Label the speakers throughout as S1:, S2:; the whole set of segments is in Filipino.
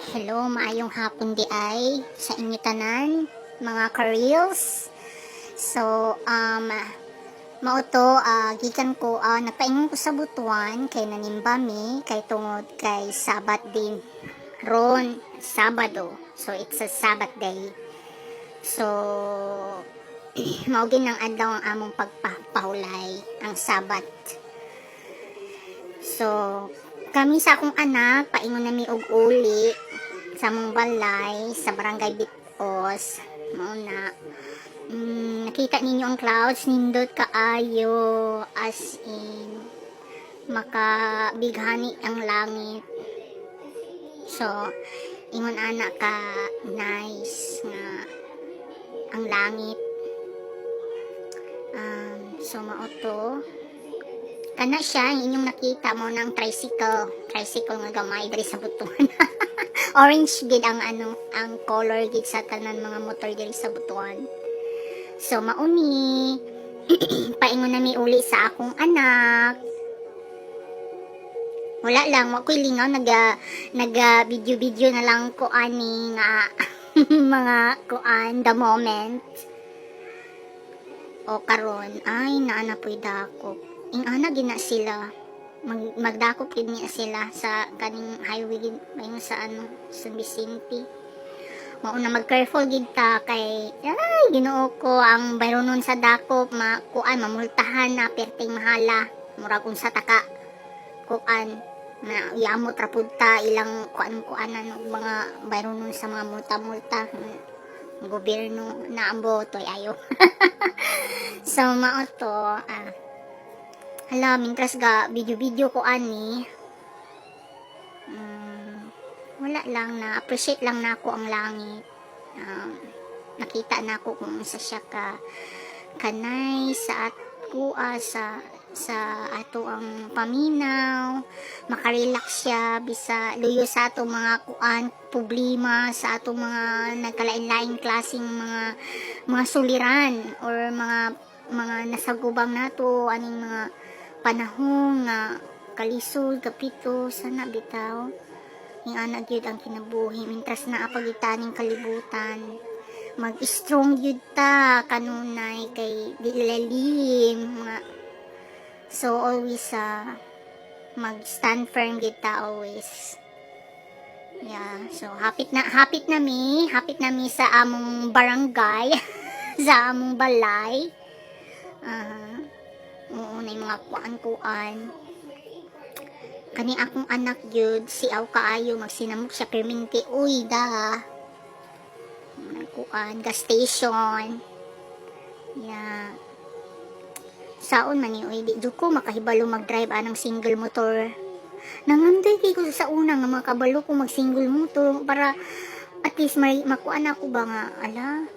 S1: Hello, maayong hapon di ay sa inyo tanan, mga ka-reels. So, mauto, gikan ko, nagpaingon ko sa butuan kay nanimbami, kay tungod kay Sabat din. Ron, Sabado. So, it's a Sabbath day. So, maugin ng adlaw ang among pagpapahulay, ang Sabat. So, kami sa akong anak, paingon na mi og uli sa mong balay, sa barangay Bitos. Mauna, nakita ninyo ang clouds, nindot kaayo, as in, makabighani ang langit. So, ingon anak ka, nice nga ang langit. So, mauto, kana siya, ang inyong nakita mo ng tricycle nga gamay diri sa butuan. Orange gid ang ang color gid sa tanan mga motor diri sa butuan. So mauni paingon na mi uli sa akong anak. Wala lang, wako'y lingaw, naga video na lang ko ani nga mga kuan the moment. O karon ay naana po'y dakop. Ing ana gina sila magdakop gid niya sila sa kaning highway mayon sa San Vicente. Mao na mag-careful gid ta kay ay Ginoo ko ang bayronon sa dakop kuan mamultahan na perting mahala murag unsa taka kuan na iamot ra pud ta ilang kuan mga bayronon sa mga multa gobyerno na ang botoy ayo. So mao to hala, mintras ga video ko ani, wala lang na appreciate lang nako ang langit. Nakita nako kung sa siya ka kanay sa atko sa ato ang paminaw, makarelax siya bisa luyo sa ato mga kuan problema sa ato mga nagkalain-laing klaseng mga suliran or mga nasagubang nato aning mga panahon nga kalisod kapito sana bitaw yung anak gyud ang kinabuhi mintras na apagitaning kalibutan mag strong gyud ta kanunay kay di lalim nga so always mag stand firm gyud ta always. Yeah, so hapit na mi sa among barangay sa among balay. Oo, na mga kuan kani akong anak gyud si aw kaayo magsinamok siya perminti uy da kuan gas station ya saon man ni uy di jud ko makahibalo mag-drive anang single motor nanganday kay ko sa una nga makabalo ko mag single motor para at least may makuan ako ba nga ala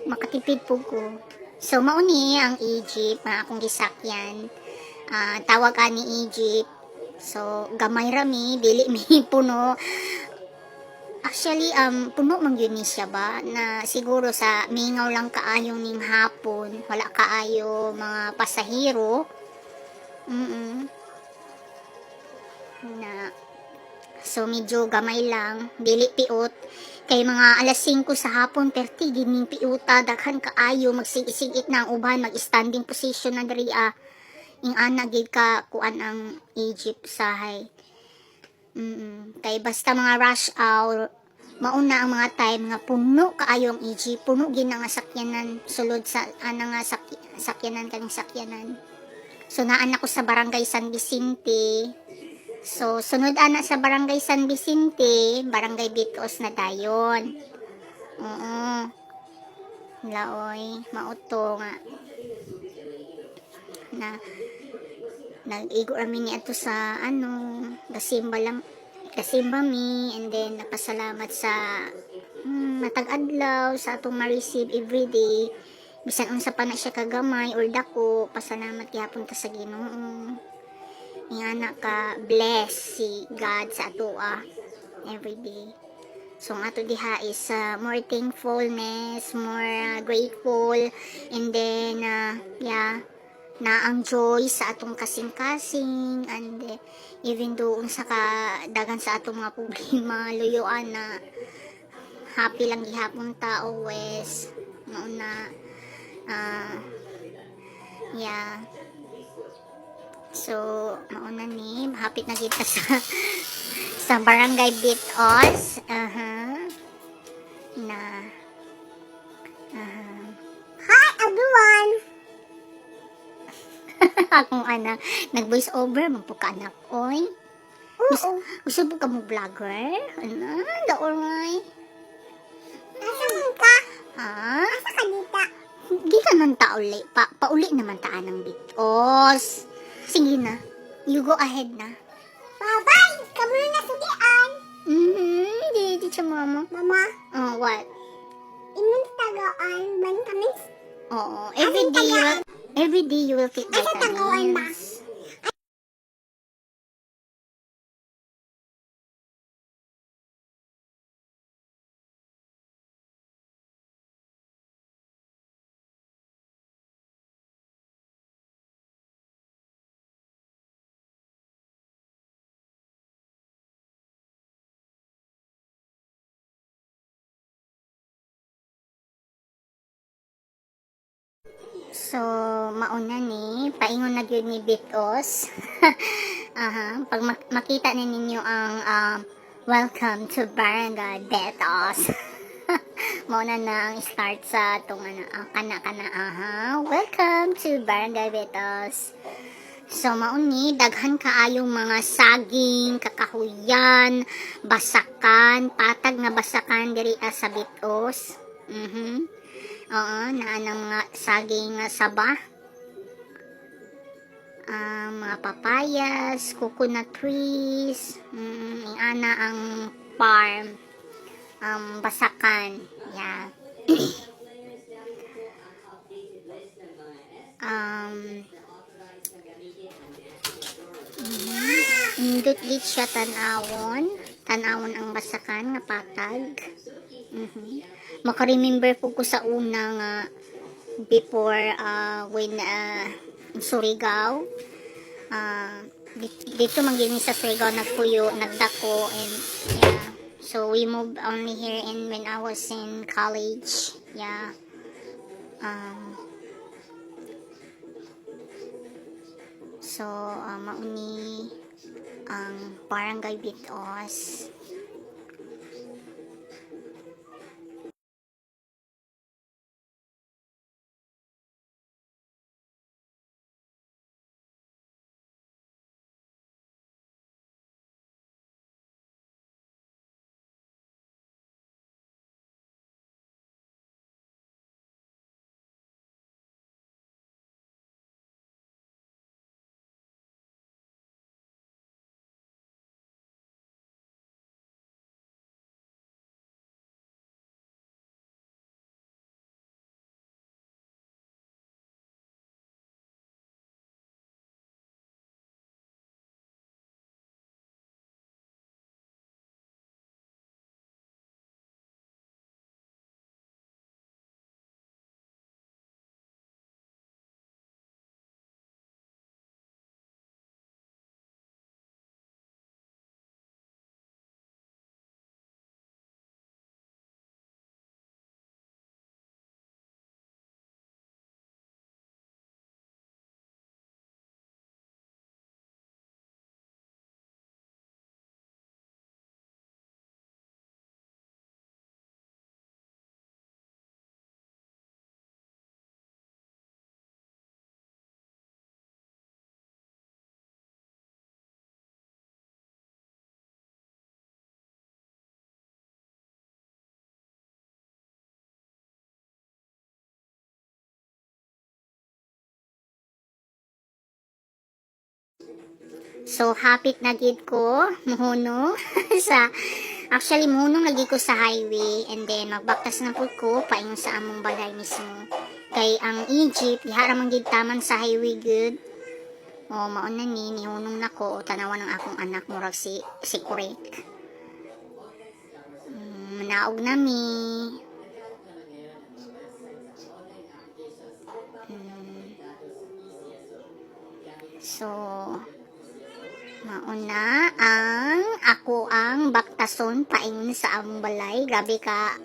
S1: makatipid po ko. So mauni ang Egypt na akong gisakyan. Tawag ani Egypt. So gamay rami dili mi puno. Actually puno man gyud ni siya ba na siguro sa mingaw lang kaayo ning hapon, wala kaayo mga pasahero. Na so medyo gamay lang, dili piot kay mga alas 5 sa hapon perti gining piuta daghan kaayo magsigit na ang uban mag-standing position na diri ing ana gid ka kuan ang Egypt sahay. Kay basta mga rush hour mauna ang mga time nga puno kaayo ang Egypt, puno gid nga sakyanan sulod sa ana nga sakyanan kaning sakyanan. So naan ako sa barangay San Vicente. So, sunod ana sa barangay San Vicente, barangay Bitos na dayon. Oo. Laoy, mauto nga. Na nag-igo kami ni ato sa gasimba mi and then napasalamat sa matag-adlaw sa atong ma-receive everyday. Bisan unsa pa na siya kagamay or dako, pasalamat gyapon ta sa Ginoo. Nga ka bless si God sa ato everyday. So ang ato diha is more thankfulness, more grateful, and then na ang joy sa atong kasing-kasing, and even doon sa kadagan sa atong mga problema, luyuan na happy lang gihapon ta always. Mauna, yeah. So, mauna ni, hapit na kita sa sa Barangay Bitos. Na, hi everyone! Akong anak, nag-voice over, magpuka anak, oy. Gusto mo ka mo vlogger? Ano? Daoray. Nasaan ka? Ha? Asa ka dito? Di ka nang tauli. Pauli naman taan ng Bitos. Sige na. You go ahead na. Bye-bye! Kamu na nasudian. Di siya mama. Mama? Oh, what? Imun tagaan, ban kami? Oo. Every day you will take vitamins. Asa tagaan ba? So, mauna ni, paingon na gyud ni Bitos. Pag makita na ninyo ang welcome to Barangay Bitos. Mauna na ang start sa itong kana. Welcome to Barangay Bitos. So, mauni, daghan kaayong mga saging, kakahuyan, basakan, patag na basakan diri sa Bitos. Oo, naanang mga saging saba, mga papayas, coconut trees, ana ang farm, basakan, yeah. Indot git siya tanawon ang basakan nga patag. Maka-remember po ko sa una nga before when Surigao, dito manggini sa Surigao nagpuyo, nagdako, and yeah, so we moved only here in when I was in college, yeah. So mauni ang Barangay Bitos. So, hapit na gid ko, muhuno, sa, actually, muhunong lagi ko sa highway, and then, magbaktas na po ko, paingon sa among balay mismo. Kay, ang Egypt, ihara man gid taman sa highway good. O, mauna ni, nihunong na ko, tanawan ng akong anak, murag si Kurek. Manaog nami. una ang ako ang baktason paingon sa among balay. Grabe ka.